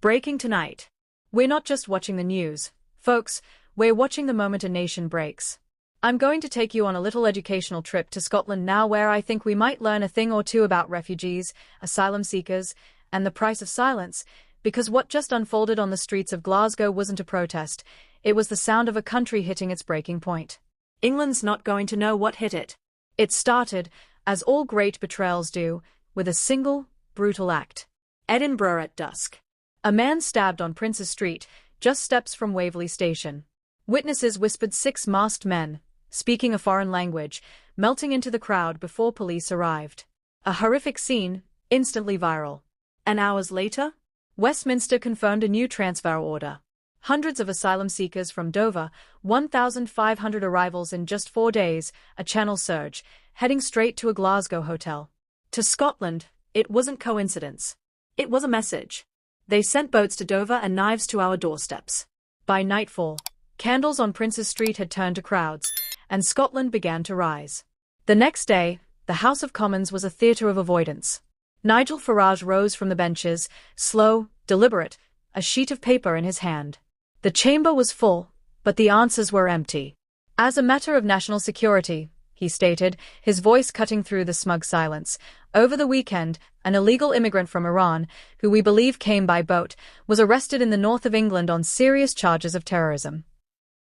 Breaking tonight. We're not just watching the news, folks, we're watching the moment a nation breaks. I'm going to take you on a little educational trip to Scotland now, where I think we might learn a thing or two about refugees, asylum seekers, and the price of silence, because what just unfolded on the streets of Glasgow wasn't a protest, it was the sound of a country hitting its breaking point. England's not going to know what hit it. It started, as all great betrayals do, with a single, brutal act. Edinburgh at dusk. A man stabbed on Prince's Street, just steps from Waverly Station. Witnesses whispered 6 masked men, speaking a foreign language, melting into the crowd before police arrived. A horrific scene, instantly viral. And hours later, Westminster confirmed a new transfer order. Hundreds of asylum seekers from Dover, 1,500 arrivals in just 4 days, a channel surge, heading straight to a Glasgow hotel. To Scotland, it wasn't coincidence. It was a message. They sent boats to Dover and knives to our doorsteps. By nightfall, candles on Prince's Street had turned to crowds, and Scotland began to rise. The next day, the House of Commons was a theatre of avoidance. Nigel Farage rose from the benches, slow, deliberate, a sheet of paper in his hand. The chamber was full, but the answers were empty. As a matter of national security, he stated, his voice cutting through the smug silence, over the weekend, an illegal immigrant from Iran, who we believe came by boat, was arrested in the north of England on serious charges of terrorism.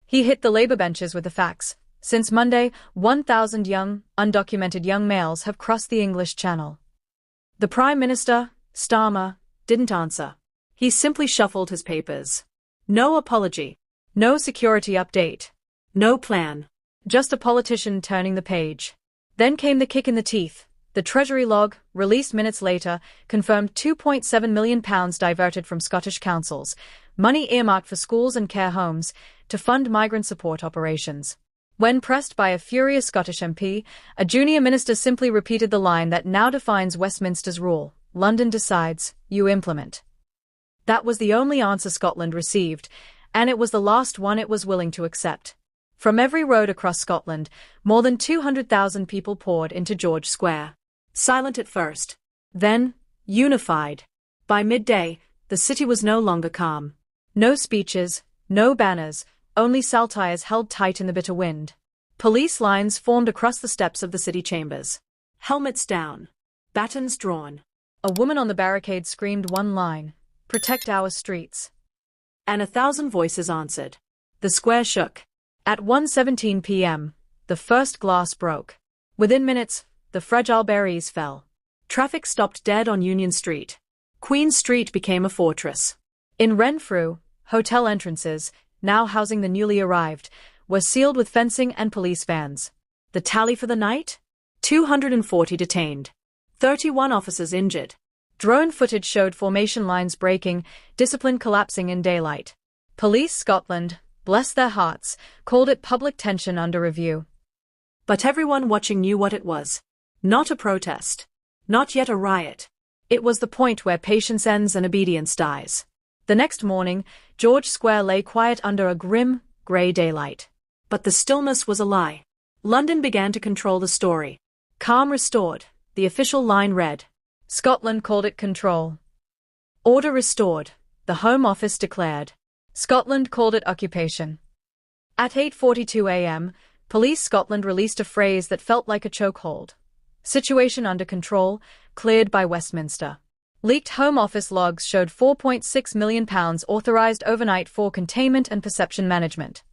He hit the Labour benches with the facts. Since Monday, 1,000 young, undocumented young males have crossed the English Channel. The Prime Minister, Starmer, didn't answer. He simply shuffled his papers. No apology. No security update. No plan. Just a politician turning the page. Then came the kick in the teeth. The Treasury log, released minutes later, confirmed £2.7 million diverted from Scottish councils, money earmarked for schools and care homes, to fund migrant support operations. When pressed by a furious Scottish MP, a junior minister simply repeated the line that now defines Westminster's rule: London decides, you implement. That was the only answer Scotland received, and it was the last one it was willing to accept. From every road across Scotland, more than 200,000 people poured into George Square. Silent at first. Then, unified. By midday, the city was no longer calm. No speeches, no banners, only saltires held tight in the bitter wind. Police lines formed across the steps of the city chambers. Helmets down. Batons drawn. A woman on the barricade screamed one line: "Protect our streets." And 1,000 voices answered. The square shook. At 1:17 p.m., the first glass broke. Within minutes, the fragile barriers fell. Traffic stopped dead on Union Street. Queen Street became a fortress. In Renfrew, hotel entrances, now housing the newly arrived, were sealed with fencing and police vans. The tally for the night? 240 detained. 31 officers injured. Drone footage showed formation lines breaking, discipline collapsing in daylight. Police Scotland, bless their hearts, called it public tension under review. But everyone watching knew what it was. Not a protest. Not yet a riot. It was the point where patience ends and obedience dies. The next morning, George Square lay quiet under a grim, grey daylight. But the stillness was a lie. London began to control the story. Calm restored, the official line read. Scotland called it control. Order restored, the Home Office declared. Scotland called it occupation. At 8:42 a.m., Police Scotland released a phrase that felt like a chokehold. Situation under control, cleared by Westminster. Leaked Home Office logs showed £4.6 million authorised overnight for containment and perception management.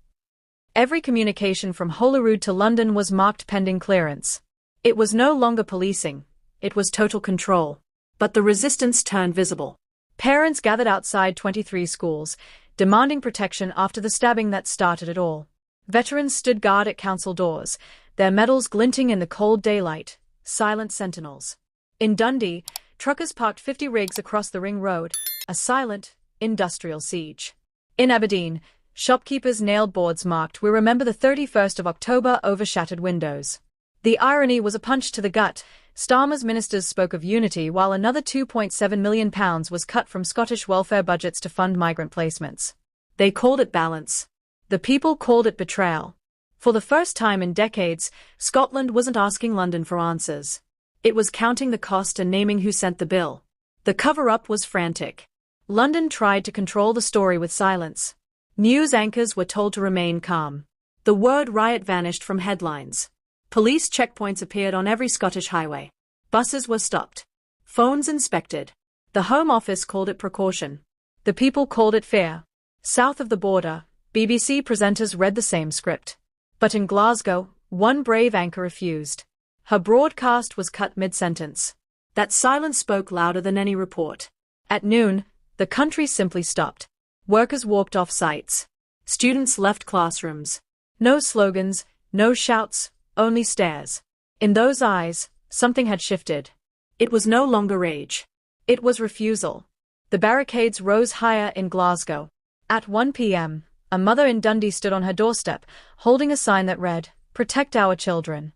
Every communication from Holyrood to London was marked pending clearance. It was no longer policing, it was total control. But the resistance turned visible. Parents gathered outside 23 schools, demanding protection after the stabbing that started it all. Veterans stood guard at council doors, their medals glinting in the cold daylight, silent sentinels. In Dundee, truckers parked 50 rigs across the Ring Road, a silent, industrial siege. In Aberdeen, shopkeepers nailed boards marked "We remember the 31st of October" over shattered windows. The irony was a punch to the gut. Starmer's ministers spoke of unity while another £2.7 million was cut from Scottish welfare budgets to fund migrant placements. They called it balance. The people called it betrayal. For the first time in decades, Scotland wasn't asking London for answers. It was counting the cost and naming who sent the bill. The cover-up was frantic. London tried to control the story with silence. News anchors were told to remain calm. The word riot vanished from headlines. Police checkpoints appeared on every Scottish highway. Buses were stopped. Phones inspected. The Home Office called it precaution. The people called it fear. South of the border, BBC presenters read the same script. But in Glasgow, one brave anchor refused. Her broadcast was cut mid-sentence. That silence spoke louder than any report. At noon, the country simply stopped. Workers walked off sites. Students left classrooms. No slogans, no shouts, only stares. In those eyes, something had shifted. It was no longer rage. It was refusal. The barricades rose higher in Glasgow. At 1 p.m., a mother in Dundee stood on her doorstep, holding a sign that read, "Protect our children."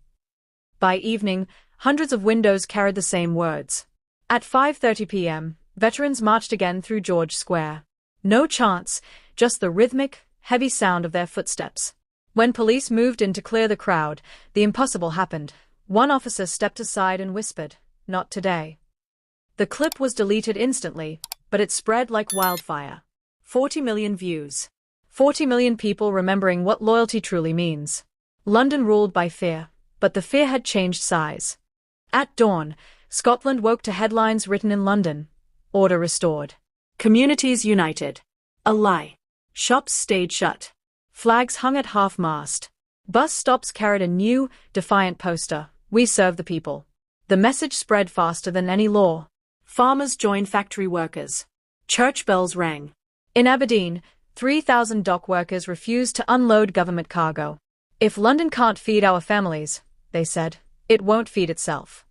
By evening, hundreds of windows carried the same words. At 5:30 p.m., veterans marched again through George Square. No chants, just the rhythmic, heavy sound of their footsteps. When police moved in to clear the crowd, the impossible happened. One officer stepped aside and whispered, "Not today." The clip was deleted instantly, but it spread like wildfire. 40 million views. 40 million people remembering what loyalty truly means. London ruled by fear, but the fear had changed size. At dawn, Scotland woke to headlines written in London. Order restored. Communities united. A lie. Shops stayed shut. Flags hung at half-mast. Bus stops carried a new, defiant poster, "We serve the people." The message spread faster than any law. Farmers joined factory workers. Church bells rang. In Aberdeen, 3,000 dock workers refused to unload government cargo. "If London can't feed our families," they said, "it won't feed itself."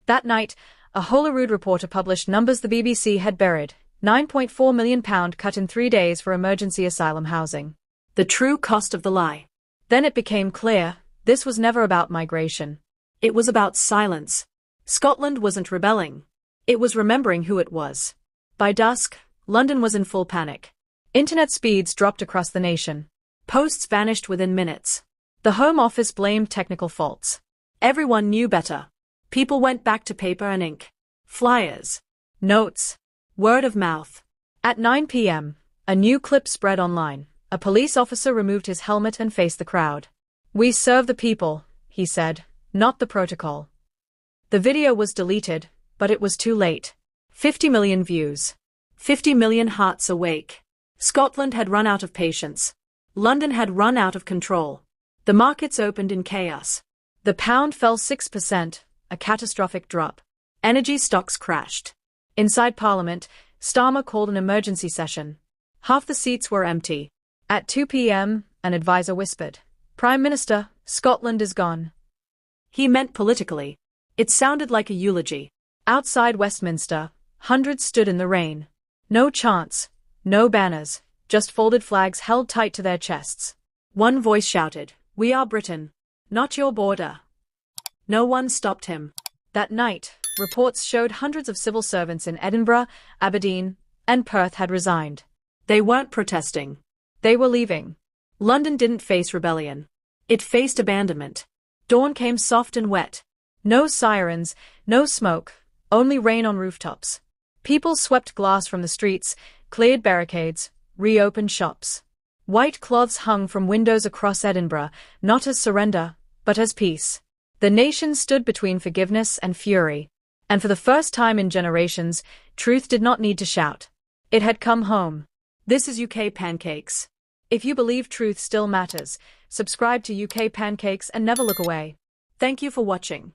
That night, a Holyrood reporter published numbers the BBC had buried: £9.4 million cut in 3 days for emergency asylum housing. The true cost of the lie. Then it became clear, this was never about migration. It was about silence. Scotland wasn't rebelling. It was remembering who it was. By dusk, London was in full panic. Internet speeds dropped across the nation. Posts vanished within minutes. The Home Office blamed technical faults. Everyone knew better. People went back to paper and ink. Flyers. Notes. Word of mouth. At 9 p.m., a new clip spread online. A police officer removed his helmet and faced the crowd. "We serve the people," he said, "not the protocol." The video was deleted, but it was too late. 50 million views. 50 million hearts awake. Scotland had run out of patience. London had run out of control. The markets opened in chaos. The pound fell 6%, a catastrophic drop. Energy stocks crashed. Inside Parliament, Starmer called an emergency session. Half the seats were empty. At 2 p.m., an advisor whispered, "Prime Minister, Scotland is gone." He meant politically. It sounded like a eulogy. Outside Westminster, hundreds stood in the rain. No chants, no banners, just folded flags held tight to their chests. One voice shouted, "We are Britain, not your border." No one stopped him. That night, reports showed hundreds of civil servants in Edinburgh, Aberdeen, and Perth had resigned. They weren't protesting. They were leaving. London didn't face rebellion. It faced abandonment. Dawn came soft and wet. No sirens, no smoke, only rain on rooftops. People swept glass from the streets, cleared barricades, reopened shops. White cloths hung from windows across Edinburgh, not as surrender, but as peace. The nation stood between forgiveness and fury. And for the first time in generations, truth did not need to shout. It had come home. This is UK Pancakes. If you believe truth still matters, subscribe to UK Pancakes and never look away. Thank you for watching.